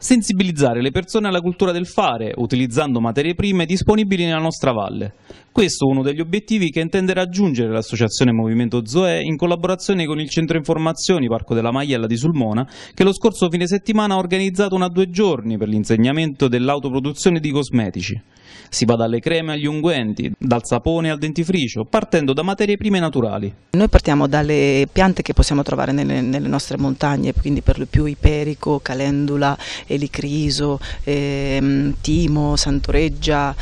Sensibilizzare le persone alla cultura del fare, utilizzando materie prime disponibili nella nostra valle. Questo è uno degli obiettivi che intende raggiungere l'associazione Movimento Zoe in collaborazione con il Centro Informazioni Parco della Maiella di Sulmona, che lo scorso fine settimana ha organizzato una 2 giorni per l'insegnamento dell'autoproduzione di cosmetici. Si va dalle creme agli unguenti, dal sapone al dentifricio, partendo da materie prime naturali. Noi partiamo dalle piante che possiamo trovare nelle nostre montagne, quindi per lo più iperico, calendula, elicriso, timo, santoreggia,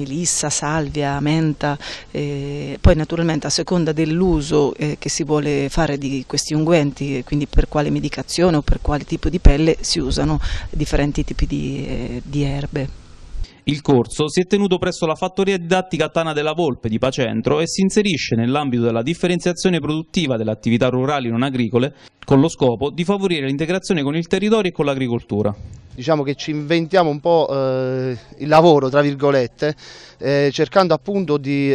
melissa, salvia, menta. Poi naturalmente a seconda dell'uso che si vuole fare di questi unguenti, quindi per quale medicazione o per quale tipo di pelle, si usano differenti tipi di erbe. Il corso si è tenuto presso la fattoria didattica Tana della Volpe di Pacentro e si inserisce nell'ambito della differenziazione produttiva delle attività rurali non agricole, con lo scopo di favorire l'integrazione con il territorio e con l'agricoltura. Diciamo che ci inventiamo un po' il lavoro, tra virgolette, cercando appunto di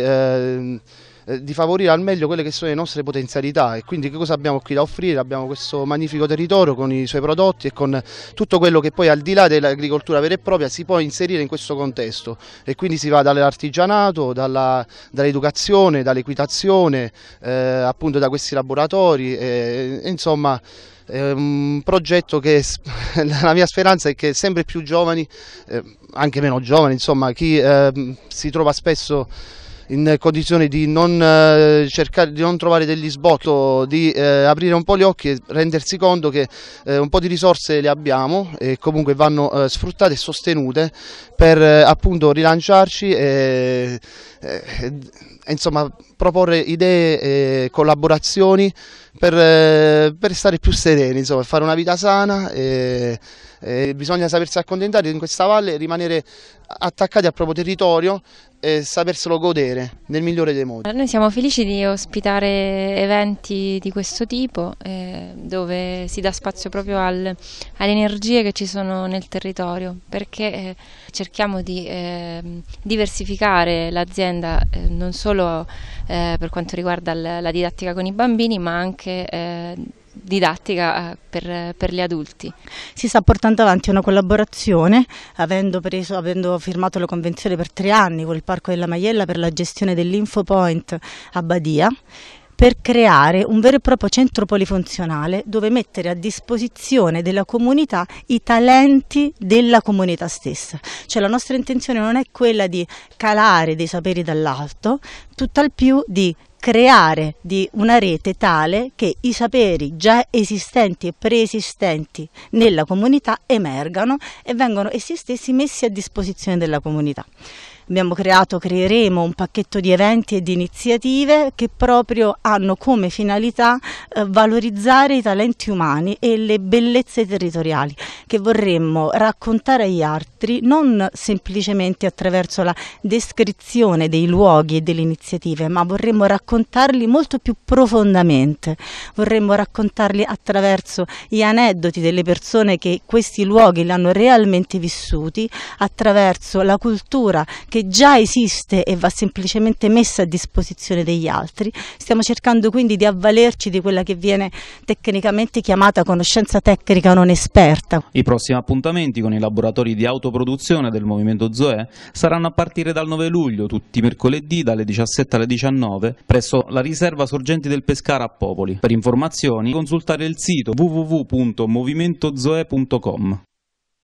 favorire al meglio quelle che sono le nostre potenzialità. E quindi che cosa abbiamo qui da offrire? Abbiamo questo magnifico territorio con i suoi prodotti e con tutto quello che poi al di là dell'agricoltura vera e propria si può inserire in questo contesto, e quindi si va dall'artigianato, dall'educazione, dall'equitazione, appunto da questi laboratori, insomma è un progetto che la mia speranza è che sempre più giovani, anche meno giovani, insomma chi si trova spesso in condizioni di non cercare di non trovare degli sbocchi, di aprire un po' gli occhi e rendersi conto che un po' di risorse le abbiamo e comunque vanno sfruttate e sostenute per appunto rilanciarci e insomma proporre idee e collaborazioni per stare più sereni, insomma, fare una vita sana. Bisogna sapersi accontentare in questa valle, rimanere attaccati al proprio territorio e saperselo godere nel migliore dei modi. Noi siamo felici di ospitare eventi di questo tipo dove si dà spazio proprio alle energie che ci sono nel territorio, perché cerchiamo di diversificare l'azienda non solo per quanto riguarda la didattica con i bambini, ma anche didattica per gli adulti. Si sta portando avanti una collaborazione, avendo firmato la convenzione per 3 anni con il Parco della Maiella per la gestione dell'Infopoint a Badia, per creare un vero e proprio centro polifunzionale dove mettere a disposizione della comunità i talenti della comunità stessa. Cioè la nostra intenzione non è quella di calare dei saperi dall'alto, tutt'al più di creare di una rete tale che i saperi già esistenti e preesistenti nella comunità emergano e vengono essi stessi messi a disposizione della comunità. Creeremo un pacchetto di eventi e di iniziative che proprio hanno come finalità valorizzare i talenti umani e le bellezze territoriali che vorremmo raccontare agli altri, non semplicemente attraverso la descrizione dei luoghi e delle iniziative, ma vorremmo raccontarli molto più profondamente. Vorremmo raccontarli attraverso gli aneddoti delle persone che questi luoghi li hanno realmente vissuti, attraverso la cultura che già esiste e va semplicemente messa a disposizione degli altri. Stiamo cercando quindi di avvalerci di quella che viene tecnicamente chiamata conoscenza tecnica non esperta. I prossimi appuntamenti con i laboratori di autoproduzione del Movimento Zoe saranno a partire dal 9 luglio, tutti i mercoledì dalle 17 alle 19, presso la riserva Sorgenti del Pescara a Popoli. Per informazioni consultare il sito www.movimentozoe.com.